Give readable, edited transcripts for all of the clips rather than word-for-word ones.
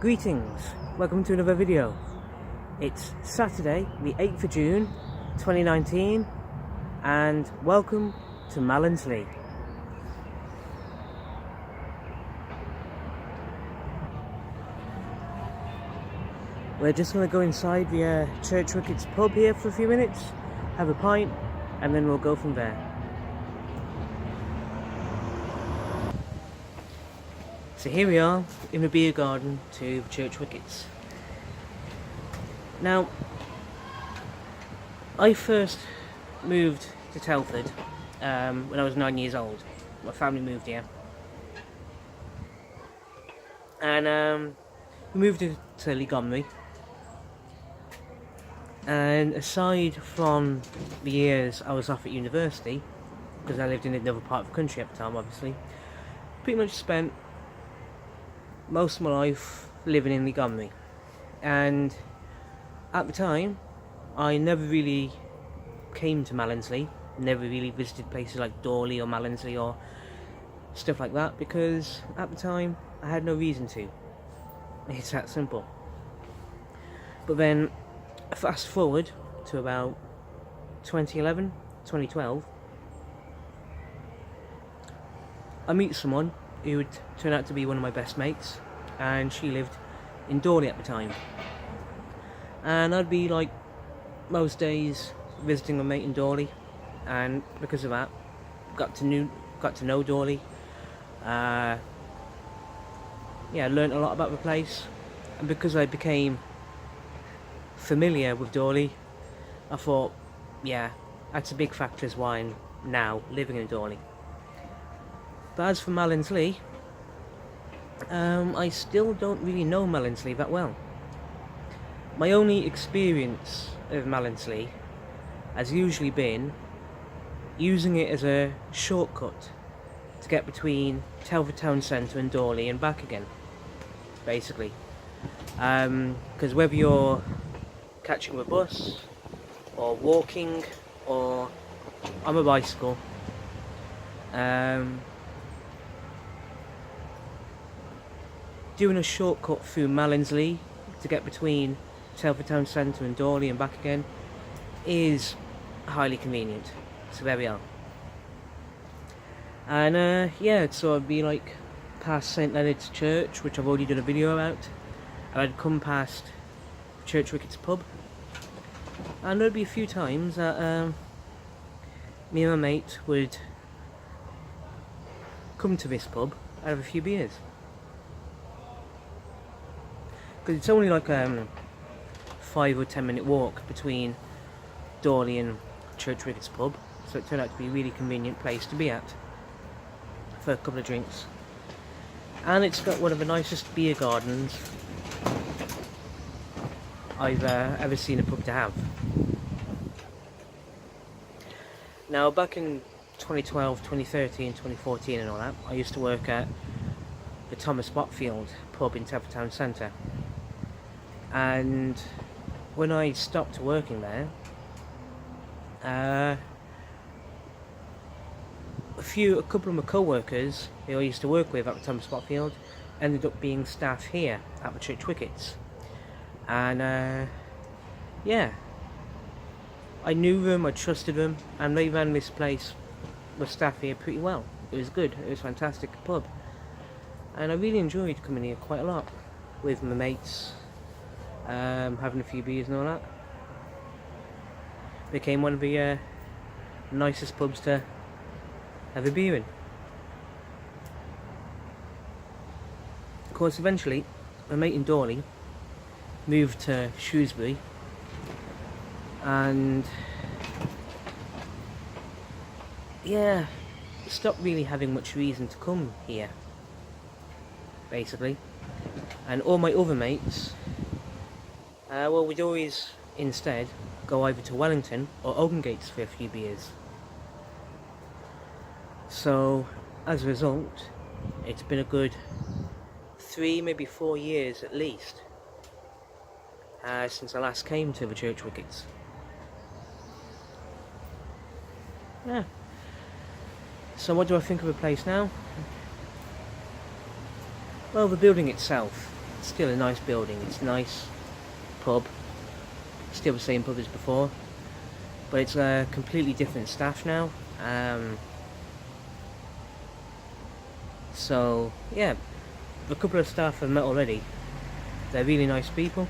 Greetings, welcome to another video. It's Saturday, the 8th of June 2019, and welcome to Malins Lee. We're just going to go inside the Church Wickets pub here for a few minutes, have a pint, and then we'll go from there. So here we are in the beer garden to Church Wickets. Now, I first moved to Telford when I was 9 years old. My family moved here. And we moved to Montgomery. And aside from the years I was off at university, because I lived in another part of the country at the time obviously, pretty much spent most of my life living in Montgomery. And at the time I never really came to Malins Lee, never really visited places like Dorley or Malinslee or stuff like that, because at the time I had no reason to. It's that simple. But then fast forward to about 2011, 2012, I meet someone who would turn out to be one of my best mates, and she lived in Dorley at the time. And I'd be like most days visiting my mate in Dorley, and because of that, got to know Dorley. Yeah, learnt a lot about the place, and because I became familiar with Dorley, I thought, yeah, that's a big factor as why I'm now living in Dorley. But as for Malins Lee, I still don't really know Malins Lee that well. My only experience of Malins Lee has usually been using it as a shortcut to get between Telford town centre and Dorley and back again, basically. Because whether you're catching a bus or walking or on a bicycle, doing a shortcut through Malins Lee to get between Telford town centre and Dorley and back again is highly convenient. So there we are. And yeah, so I'd be like past St Leonard's Church, which I've already done a video about, and I'd come past Church Wickets pub, and there'd be a few times that me and my mate would come to this pub and have a few beers, because it's only like 5 or 10 minute walk between Dorley and Church Wickets pub, so it turned out to be a really convenient place to be at for a couple of drinks. And it's got one of the nicest beer gardens I've ever seen a pub to have. Now, back in 2012, 2013, 2014 and all that, I used to work at the Thomas Botfield pub in Telford town centre. And when I stopped working there, a couple of my co-workers who I used to work with at the Thomas Botfield ended up being staff here at the Church Wickets. And yeah, I knew them, I trusted them, and they ran this place with staff here pretty well. It was good, it was a fantastic pub, and I really enjoyed coming here quite a lot with my mates, having a few beers and all that. Became one of the nicest pubs to have a beer in. Of course, eventually my mate in Dorley moved to Shrewsbury, and yeah, stopped really having much reason to come here, basically. And all my other mates, well, we'd always instead go either to Wellington or Oakengates for a few beers. So as a result, it's been a good 3, maybe 4 years at least since I last came to the Church Wickets. Yeah. So what do I think of the place now? Well, the building itself still a nice building. It's a nice pub, still the same pub as before, but it's a completely different staff now. So yeah, a couple of staff I've met already. They're really nice people,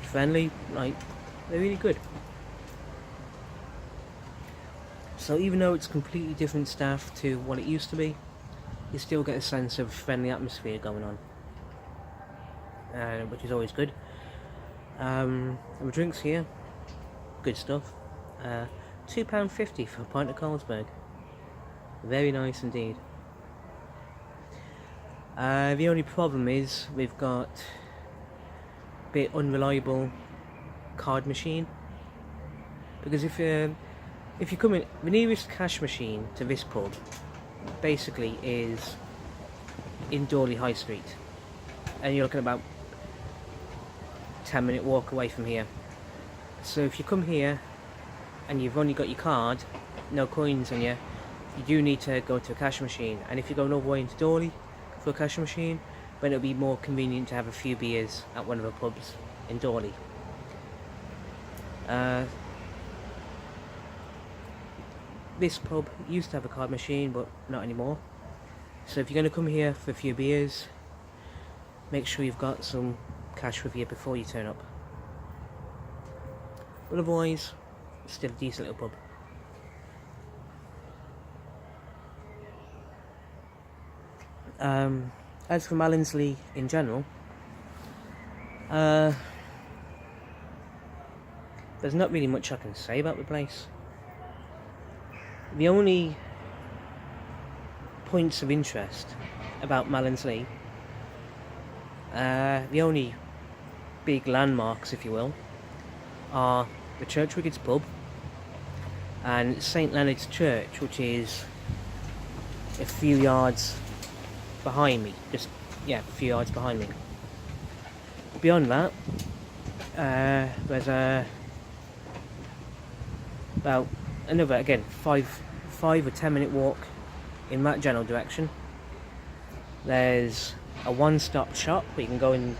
friendly, like, they're really good. So even though it's completely different staff to what it used to be, you still get a sense of friendly atmosphere going on, which is always good. And the drinks here, good stuff. £2.50 for a pint of Carlsberg. Very nice indeed. The only problem is we've got a bit unreliable card machine, because if you come in, the nearest cash machine to this pub basically is in Dorley High Street, and you're looking about 10-minute walk away from here. So if you come here and you've only got your card, no coins on you, you do need to go to a cash machine. And if you go another way into Dorley for a cash machine, then it'll be more convenient to have a few beers at one of the pubs in Dorley. This pub used to have a card machine, but not anymore. So if you're going to come here for a few beers, make sure you've got some cash with you before you turn up. But otherwise, it's still a decent little pub. As for Malins Lee in general, there's not really much I can say about the place. The only points of interest about Malins Lee, the only big landmarks, if you will, are the Church Wickets pub and St Leonard's Church, which is a few yards behind me. A few yards behind me. Beyond that, there's about another, again, 5 or 10 minute walk in that general direction. There's a one-stop shop where you can go and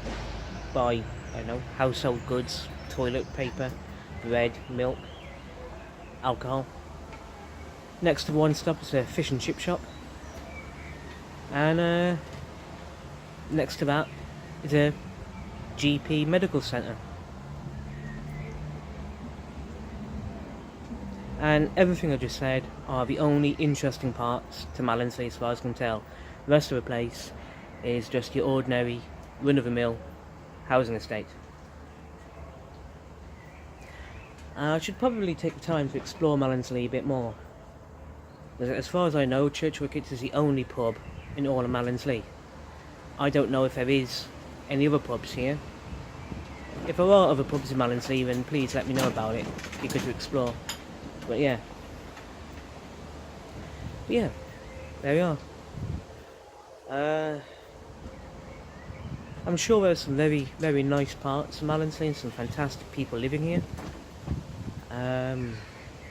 buy, I don't know, household goods, toilet paper, bread, milk, alcohol. Next to one stop is a fish and chip shop, and next to that is a GP medical centre. And everything I just said are the only interesting parts to Malins Lee as far as I can tell. The rest of the place is just your ordinary run-of-the-mill housing estate. I should probably take the time to explore Malins Lee a bit more. As far as I know, Church Wickets is the only pub in all of Malins Lee. I don't know if there is any other pubs here. If there are other pubs in Malins Lee, then please let me know about it. It'd be good to explore. But yeah, there we are. I'm sure there's some very, very nice parts of Malins Lee and some fantastic people living here.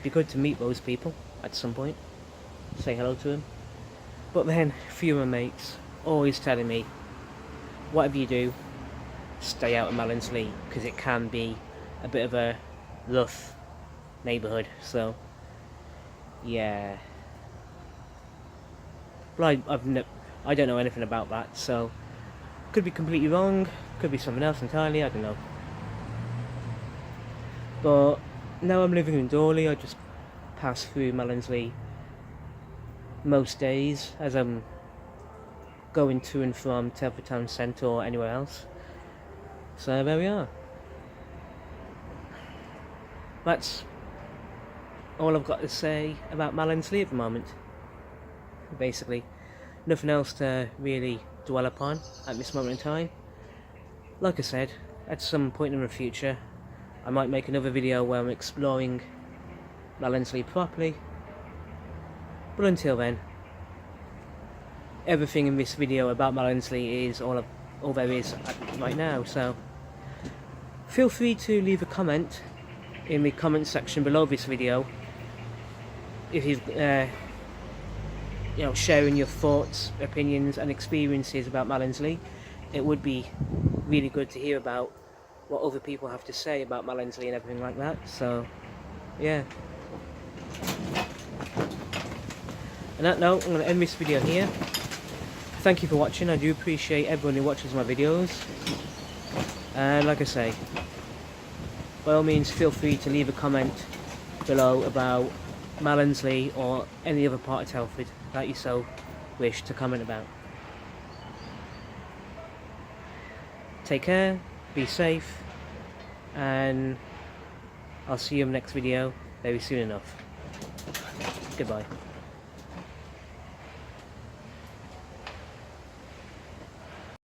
Be good to meet those people at some point, say hello to them. But then, a few of my mates always telling me, whatever you do, stay out of Malins Lee, because it can be a bit of a rough neighbourhood. So yeah, but I don't know anything about that, so could be completely wrong, could be something else entirely, I don't know. But now I'm living in Dorley, I just pass through Malins Lee most days as I'm going to and from Telford town centre or anywhere else. So there we are. That's all I've got to say about Malins Lee at the moment. Basically, nothing else to really dwell upon at this moment in time. Like I said, at some point in the future, I might make another video where I'm exploring Malins Lee properly. But until then, everything in this video about Malins Lee is all there is right now. So feel free to leave a comment in the comment section below this video if you've sharing your thoughts, opinions and experiences about Malins Lee. It would be really good to hear about what other people have to say about Malins Lee and everything like that. So, yeah. On that note, I'm going to end this video here. Thank you for watching. I do appreciate everyone who watches my videos. And like I say, by all means feel free to leave a comment below about Malins Lee or any other part of Telford that you so wish to comment about. Take care, be safe, and I'll see you in the next video very soon enough. Goodbye.